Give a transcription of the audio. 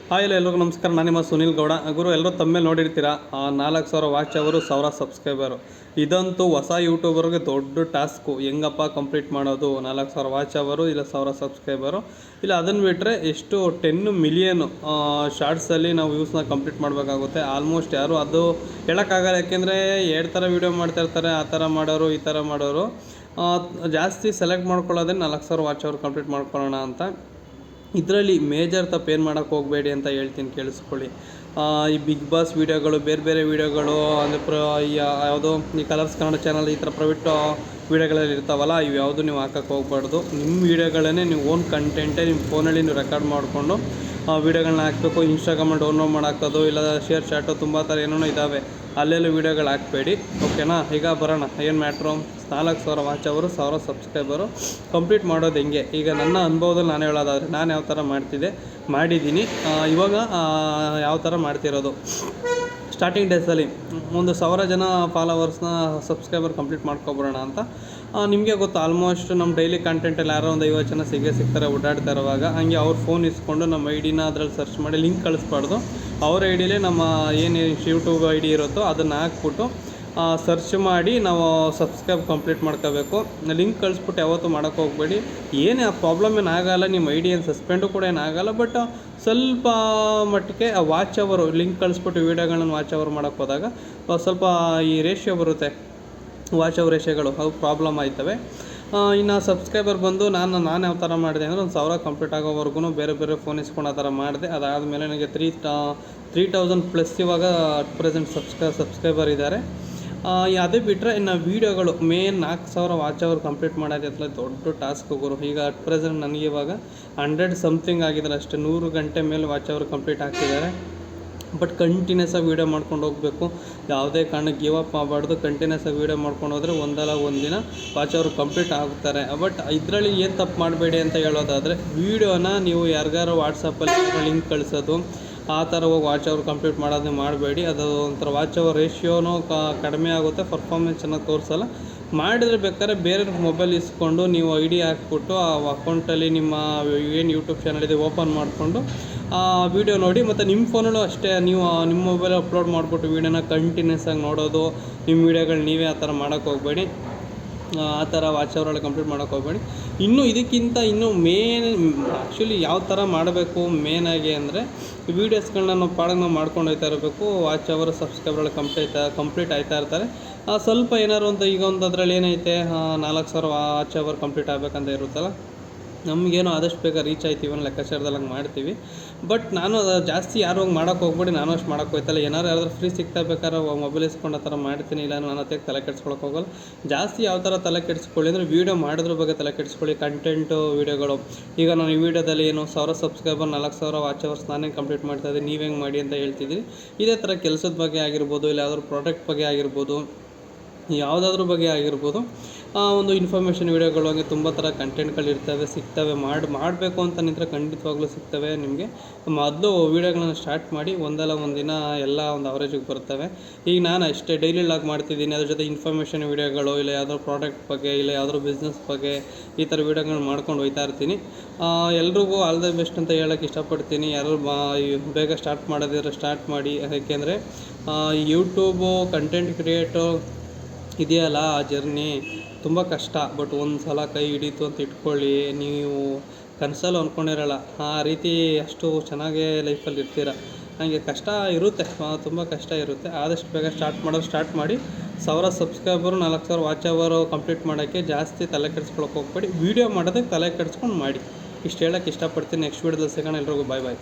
Hi ಎಲ್ಲರಿಗೂ ನಮಸ್ಕಾರ. ನಾನು ನಿಮ್ಮ ಸುನಿಲ್ ಗೌಡ. ಗುರು ಎಲ್ಲರೂ ತಮ್ಮೇಲೆ ನೋಡಿರ್ತೀರ 4,000 ವಾಚ್ ಅವರು 1,000 ಸಬ್ಸ್ಕ್ರೈಬರು. ಇದಂತೂ ಹೊಸ ಯೂಟ್ಯೂಬರ್ಗೆ ದೊಡ್ಡ ಟಾಸ್ಕು. ಹೆಂಗಪ್ಪ ಕಂಪ್ಲೀಟ್ ಮಾಡೋದು 4,000 ವಾಚ್ ಅವರು ಇಲ್ಲ 1,000 ಸಬ್ಸ್ಕ್ರೈಬರು ಇಲ್ಲ ಅದನ್ನು ಬಿಟ್ಟರೆ ಎಷ್ಟು 10 ಮಿಲಿಯನ್ ಶಾರ್ಟ್ಸಲ್ಲಿ ನಾವು ವ್ಯೂಸ್ನ ಕಂಪ್ಲೀಟ್ ಮಾಡಬೇಕಾಗುತ್ತೆ. ಆಲ್ಮೋಸ್ಟ್ ಯಾರು ಅದು ಹೇಳೋಕ್ಕಾಗಲ್ಲ, ಯಾಕೆಂದರೆ 2 ಥರ ವೀಡಿಯೋ ಮಾಡ್ತಾಯಿರ್ತಾರೆ. ಆ ಥರ ಮಾಡೋರು ಈ ಥರ ಮಾಡೋರು ಜಾಸ್ತಿ ಸೆಲೆಕ್ಟ್ ಮಾಡ್ಕೊಳ್ಳೋದೇ 4,000 ವಾಚ್ ಅವರು ಕಂಪ್ಲೀಟ್ ಮಾಡ್ಕೊಳ್ಳೋಣ ಅಂತ. ಇದರಲ್ಲಿ ಮೇಜರ್ ತಪ್ಪು ಏನು ಮಾಡೋಕ್ಕೆ ಹೋಗಬೇಡಿ ಅಂತ ಹೇಳ್ತೀನಿ, ಕೇಳಿಸ್ಕೊಳ್ಳಿ. ಈ ಬಿಗ್ ಬಾಸ್ ವೀಡಿಯೋಗಳು, ಬೇರೆ ಬೇರೆ ವೀಡಿಯೋಗಳು ಅಂದರೆ ಯಾವುದೋ ಈ ಕಲರ್ಸ್ ಕನ್ನಡ ಚಾನಲ್ ಈ ಥರ ಪ್ರೈವೇಟ್ ವೀಡಿಯೋಗಳಲ್ಲಿ ಇರ್ತಾವಲ್ಲ, ಇವು ಯಾವುದು ನೀವು ಹಾಕೋಕ್ಕೆ ಹೋಗ್ಬಾರ್ದು. ನಿಮ್ಮ ವೀಡಿಯೋಗಳನ್ನೇ ನೀವು ಓನ್ ಕಂಟೆಂಟೇ ನಿಮ್ಮ ಫೋನಲ್ಲಿ ನೀವು ರೆಕಾರ್ಡ್ ಮಾಡಿಕೊಂಡು ವೀಡಿಯೋಗಳನ್ನ ಹಾಕಬೇಕು. ಇನ್ಸ್ಟಾಗ್ರಾಮಲ್ಲಿ ಡೌನ್ಲೋಡ್ ಮಾಡಾಕೋದು ಇಲ್ಲ ಶೇರ್ ಚಾಟು ತುಂಬ ಥರ ಏನೇನೋ ಇದ್ದಾವೆ, ಅಲ್ಲೆಲ್ಲ ವೀಡಿಯೋಗಳು ಹಾಕಬೇಡಿ. ಓಕೆನಾ? ಈಗ ಬರೋಣ ಏನು ಮ್ಯಾಟ್ರು. 4,000 ವಾಚ್ ಅವರು 1,000 ಸಬ್ಸ್ಕ್ರೈಬರು ಕಂಪ್ಲೀಟ್ ಮಾಡೋದು ಹೆಂಗೆ. ಈಗ ನನ್ನ ಅನುಭವದಲ್ಲಿ ನಾನು ಹೇಳೋದಾದರೆ ನಾನು ಯಾವ ಥರ ಮಾಡಿದ್ದೀನಿ, ಇವಾಗ ಯಾವ ಥರ ಮಾಡ್ತಿರೋದು. ಸ್ಟಾರ್ಟಿಂಗ್ ಡೇಸಲ್ಲಿ ಒಂದು 1,000 ಜನ ಫಾಲೋವರ್ಸ್ನ ಸಬ್ಸ್ಕ್ರೈಬರ್ ಕಂಪ್ಲೀಟ್ ಮಾಡ್ಕೊಬರೋಣ ಅಂತ. ನಿಮಗೆ ಗೊತ್ತು, ಆಲ್ಮೋಸ್ಟ್ ನಮ್ಮ ಡೈಲಿ ಕಂಟೆಂಟಲ್ಲಿ ಯಾರೋ ಒಂದು 50 ಜನ ಸಿಗ್ತಾರೆ ಓಡಾಡ್ತಾ ಇರುವಾಗ. ಹಂಗೆ ಅವ್ರ ಫೋನ್ ಇಸ್ಕೊಂಡು ನಮ್ಮ ಐಡಿನ ಅದರಲ್ಲಿ ಸರ್ಚ್ ಮಾಡಿ ಲಿಂಕ್ ಕಳಿಸ್ಬಾರ್ದು. ಅವ್ರ ಐಡಿಲೇ ನಮ್ಮ ಏನು ಯೂಟ್ಯೂಬ್ ಐಡಿ ಇರುತ್ತೋ ಅದನ್ನು ಹಾಕ್ಬಿಟ್ಟು ಸರ್ಚ್ ಮಾಡಿ ನಾವು ಸಬ್ಸ್ಕ್ರೈಬ್ ಕಂಪ್ಲೀಟ್ ಮಾಡ್ಕೋಬೇಕು. ಲಿಂಕ್ ಕಳಿಸ್ಬಿಟ್ಟು ಯಾವತ್ತೂ ಮಾಡೋಕ್ಕೆ ಹೋಗಬೇಡಿ. ಏನೇ ಪ್ರಾಬ್ಲಮ್ ಏನಾಗಲ್ಲ, ನಿಮ್ಮ ಐಡಿ ಏನು ಸಸ್ಪೆಂಡು ಕೂಡ ಏನಾಗಲ್ಲ. ಬಟ್ ಸ್ವಲ್ಪ ಮಟ್ಟಿಗೆ ವಾಚ್ ಅವರು ಲಿಂಕ್ ಕಳಿಸ್ಬಿಟ್ಟು ವೀಡಿಯೋಗಳನ್ನ ವಾಚ್ ಅವರು ಮಾಡೋಕ್ಕೆ ಹೋದಾಗ ಸ್ವಲ್ಪ ಈ ರೇಷಿಯೋ ಬರುತ್ತೆ, ವಾಚ್ ಅವರ್ ರೇಷಿಯೋಗಳು ಅವು ಪ್ರಾಬ್ಲಮ್ ಆಯ್ತವೆ. ಇನ್ನು ಸಬ್ಸ್ಕ್ರೈಬರ್ ಬಂದು ನಾನು ಯಾವ ಥರ ಮಾಡಿದೆ ಅಂದರೆ, ಒಂದು 1,000 ಕಂಪ್ಲೀಟ್ ಆಗೋವರೆಗೂ ಬೇರೆ ಬೇರೆ ಫೋನ್ ಇಸ್ಕೊಂಡು ಆ ಥರ ಮಾಡಿದೆ. ಅದಾದಮೇಲೆ ನನಗೆ 3,000 ಪ್ಲಸ್ ಇವಾಗ ಅಟ್ ಪ್ರೆಸೆಂಟ್ ಸಬ್ಸ್ಕ್ರೈಬರ್ ಇದ್ದಾರೆ. ಅದೇ ಬಿಟ್ಟರೆ ಇನ್ನು ವೀಡಿಯೋಗಳು ಮೇನ್ 4,000 ವಾಚ್ ಅವರ್ ಕಂಪ್ಲೀಟ್ ಮಾಡೋದು ಅಂತ ದೊಡ್ಡ ಟಾಸ್ಕ್ ಗುರು. ಈಗ ಅಟ್ ಪ್ರೆಸೆಂಟ್ ನನಗೆ ಇವಾಗ 100 ಸಮಥಿಂಗ್ ಆಗಿದ್ದಾರೆ ಅಷ್ಟೇ. 100 ಗಂಟೆ ಮೇಲೆ ವಾಚ್ ಅವರ್ ಕಂಪ್ಲೀಟ್ ಆಗ್ತಿದ್ದಾರೆ. ಬಟ್ ಕಂಟಿನ್ಯೂಸ್ ಆಗಿ ವೀಡಿಯೋ ಮಾಡ್ಕೊಂಡು ಹೋಗಬೇಕು, ಯಾವುದೇ ಕಾರಣಕ್ಕೆ ಗಿವ್ ಅಪ್ ಮಾಡಬಾರ್ದು. ಕಂಟಿನ್ಯೂಸ್ ಆಗಿ ವೀಡಿಯೋ ಮಾಡ್ಕೊಂಡು ಹೋದರೆ ಒಂದಲ್ಲ ಒಂದಿನ ವಾಚ್ ಅವರು ಕಂಪ್ಲೀಟ್ ಆಗುತ್ತಾರೆ. ಬಟ್ ಇದರಲ್ಲಿ ಏನು ತಪ್ಪು ಮಾಡಬೇಡಿ ಅಂತ ಹೇಳೋದಾದರೆ, ವೀಡಿಯೋನ ನೀವು ಯಾರಿಗಾರು ವಾಟ್ಸಪ್ಪಲ್ಲಿ ಲಿಂಕ್ ಕಳಿಸೋದು ಆ ಥರ ಹೋಗಿ ವಾಚ್ ಅವರ್ ಕಂಪ್ಲೀಟ್ ಮಾಡೋದನ್ನ ಮಾಡಬೇಡಿ. ಅದು ಒಂಥರ ವಾಚ್ ಅವರ್ ರೇಷಿಯೋನೂ ಕಡಿಮೆ ಆಗುತ್ತೆ, ಪರ್ಫಾರ್ಮೆನ್ಸ್ ಚೆನ್ನಾಗಿ ತೋರಿಸಲ್ಲ. ಮಾಡಿದರೆ ಬೇಕಾದ್ರೆ ಬೇರೆಯವ್ರ ಮೊಬೈಲ್ ಇಸ್ಕೊಂಡು ನೀವು ಐ ಡಿ ಹಾಕ್ಬಿಟ್ಟು ಆ ಅಕೌಂಟಲ್ಲಿ ನಿಮ್ಮ ಏನು ಯೂಟ್ಯೂಬ್ ಚಾನಲ್ ಇದೆ ಓಪನ್ ಮಾಡಿಕೊಂಡು ವೀಡಿಯೋ ನೋಡಿ. ಮತ್ತು ನಿಮ್ಮ ಫೋನಲ್ಲೂ ಅಷ್ಟೇ, ನೀವು ನಿಮ್ಮ ಮೊಬೈಲ್ ಅಪ್ಲೋಡ್ ಮಾಡಿಬಿಟ್ಟು ವೀಡಿಯೋನ ಕಂಟಿನ್ಯೂಸ್ ಆಗಿ ನೋಡೋದು. ನಿಮ್ಮ ವೀಡಿಯೋಗಳು ನೀವೇ ಆ ಥರ ಮಾಡೋಕ್ಕೆ ಹೋಗಬೇಡಿ. ಆ ಥರ ವಾಚ್ ಅವರಲ್ಲಿ ಕಂಪ್ಲೀಟ್ ಮಾಡೋಕ್ಕೆ ಹೋಗಬೇಡಿ. ಇದಕ್ಕಿಂತ ಮೇನ್ ಆ್ಯಕ್ಚುಲಿ ಯಾವ ಥರ ಮಾಡಬೇಕು ಮೇನಾಗಿ ಅಂದರೆ, ವೀಡಿಯೋಸ್ಗಳನ್ನ ನಾವು ಪಾಡಂಗೆ ನಾವು ಮಾಡ್ಕೊಂಡು ಹೋಗ್ತಾ ಇರಬೇಕು. ವಾಚ್ ಅವರ್ ಸಬ್ಸ್ಕ್ರೈಬರ್ಗಳು ಕಂಪ್ಲೀಟ್ ಆಯ್ತಾ ಇರ್ತಾರೆ. ಸ್ವಲ್ಪ ಏನಾರು ಒಂದು ಈಗ ಒಂದು ಅದರಲ್ಲಿ ಏನೈತೆ 4,000 ವಾಚ್ ಅವರ್ ಕಂಪ್ಲೀಟ್ ಆಗಬೇಕಂತ ಇರುತ್ತಲ್ಲ, ನಮಗೇನೋ ಆದಷ್ಟು ಬೇಗ ರೀಚ್ ಆಯ್ತೀವಿ ಅನ್ನೋ ಲೆಕ್ಕಾಚಾರದಲ್ಲಿ ಹಂಗೆ ಮಾಡ್ತೀವಿ. ಬಟ್ ನಾನು ಜಾಸ್ತಿ ಯಾರು ಹಂಗೆ ಮಾಡೋಕ್ಕೆ ಹೋಗ್ಬೇಡಿ, ನಾನು ಅಷ್ಟು ಮಾಡೋಕ್ಕೆ ಹೋಗ್ತಲ್ಲ. ಯಾರಾದರೂ ಫ್ರೀ ಸಿಗ್ತಾ ಬೇಕಾದ್ರೆ ಮೊಬೈಲ್ ಇಸ್ಕೊಂಡು ಆ ಥರ ಮಾಡ್ತೀನಿ, ಇಲ್ಲ ನಾನು ಅದಕ್ಕೆ ತಲೆ ಕೆಡ್ಸ್ಕೊಳಕ್ಕೆ ಹೋಗಲ್ಲ. ಜಾಸ್ತಿ ಯಾವ ಥರ ತಲೆ ಕೆಡಿಸ್ಕೊಳ್ಳಿ ಅಂದರೆ, ವೀಡಿಯೋ ಮಾಡೋದ್ರ ಬಗ್ಗೆ ತಲೆ ಕೆಡಿಸ್ಕೊಳ್ಳಿ. ಕಂಟೆಂಟು ವೀಡಿಯೋಗಳು, ಈಗ ನಾನು ಈ ವಿಡಿಯೋದಲ್ಲಿ ಏನು 1,000 ಸಬ್ಸ್ಕ್ರೈಬರ್ 4,000 ವಾಚ್ ಅವರ್ಸ್ ನಾನೇ ಕಂಪ್ಲೀಟ್ ಮಾಡ್ತಾಯಿದ್ದೀನಿ, ನೀವು ಹೆಂಗೆ ಮಾಡಿ ಅಂತ ಹೇಳ್ತಿದ್ದೀನಿ. ಇದೇ ಥರ ಕೆಲಸದ ಬಗ್ಗೆ ಆಗಿರ್ಬೋದು, ಇಲ್ಲ ಯಾವ್ದಾದ್ರು ಪ್ರಾಡಕ್ಟ್ ಬಗ್ಗೆ ಆಗಿರ್ಬೋದು, ಯಾವುದಾದ್ರೂ ಬಗ್ಗೆ ಆಗಿರ್ಬೋದು, ಒಂದು ಇನ್ಫಾರ್ಮೇಷನ್ ವೀಡಿಯೋಗಳು ಹಂಗೆ ತುಂಬ ಥರ ಕಂಟೆಂಟ್ಗಳಿರ್ತವೆ, ಸಿಗ್ತವೆ. ಮಾಡಬೇಕು ಅಂತ ನಿಂತರೆ ಖಂಡಿತವಾಗ್ಲೂ ಸಿಗ್ತವೆ ನಿಮಗೆ. ಮೊದಲು ವೀಡಿಯೋಗಳನ್ನ ಸ್ಟಾರ್ಟ್ ಮಾಡಿ, ಒಂದಲ್ಲ ಒಂದಿನ ಎಲ್ಲ ಒಂದು ಅವರೇಜಿಗೆ ಬರ್ತವೆ. ಈಗ ನಾನು ಅಷ್ಟೇ ಡೈಲಿ ಲಾಗ್ ಮಾಡ್ತಿದ್ದೀನಿ, ಅದ್ರ ಜೊತೆ ಇನ್ಫಾರ್ಮೇಷನ್ ವೀಡಿಯೋಗಳು, ಇಲ್ಲ ಯಾವುದೋ ಪ್ರಾಡಕ್ಟ್ ಬಗ್ಗೆ, ಇಲ್ಲ ಯಾವುದೋ ಬಿಸ್ನೆಸ್ ಬಗ್ಗೆ ಈ ಥರ ವೀಡಿಯೋಗಳನ್ನ ಮಾಡ್ಕೊಂಡು ಹೋಗ್ತಾ ಇರ್ತೀನಿ. ಎಲ್ರಿಗೂ ಆಲ್ ದ ಬೆಸ್ಟ್ ಅಂತ ಹೇಳೋಕ್ಕೆ ಇಷ್ಟಪಡ್ತೀನಿ. ಯಾರು ಬೇಗ ಸ್ಟಾರ್ಟ್ ಮಾಡೋದಿದ್ರೆ ಸ್ಟಾರ್ಟ್ ಮಾಡಿ. ಯಾಕೆಂದರೆ ಯೂಟ್ಯೂಬು ಕಂಟೆಂಟ್ ಕ್ರಿಯೇಟು ಇದೆಯಲ್ಲ, ಆ ಜರ್ನಿ ತುಂಬ ಕಷ್ಟ. ಬಟ್ ಒಂದು ಸಲ ಕೈ ಹಿಡೀತು ಅಂತ ಇಟ್ಕೊಳ್ಳಿ, ನೀವು ಕನಸಲ್ಲೂ ಅಂದ್ಕೊಂಡಿರಲ್ಲ ಆ ರೀತಿ ಅಷ್ಟು ಚೆನ್ನಾಗೇ ಲೈಫಲ್ಲಿ ಇರ್ತೀರ. ಹಾಗೆ ಕಷ್ಟ ಇರುತ್ತೆ, ತುಂಬ ಕಷ್ಟ ಇರುತ್ತೆ. ಆದಷ್ಟು ಬೇಗ ಸ್ಟಾರ್ಟ್ ಮಾಡಿ. 1,000 ಸಬ್ಸ್ಕ್ರೈಬರು 4,000 ವಾಚ್ ಅವರು ಕಂಪ್ಲೀಟ್ ಮಾಡೋಕ್ಕೆ ಜಾಸ್ತಿ ತಲೆ ಕೆಡಿಸ್ಕೊಳಕ್ಕೆ ಹೋಗ್ಬೇಡಿ. ವೀಡಿಯೋ ಮಾಡೋದಕ್ಕೆ ತಲೆ ಕೆಡಿಸ್ಕೊಂಡು ಮಾಡಿ. ಇಷ್ಟು ಹೇಳೋಕ್ಕೆ ಇಷ್ಟಪಡ್ತೀನಿ. ನೆಕ್ಸ್ಟ್ ವೀಡಿಯೋದಲ್ಲಿ ಸಿಗೋಣ. ಎಲ್ರಿಗೂ ಬಾಯ್.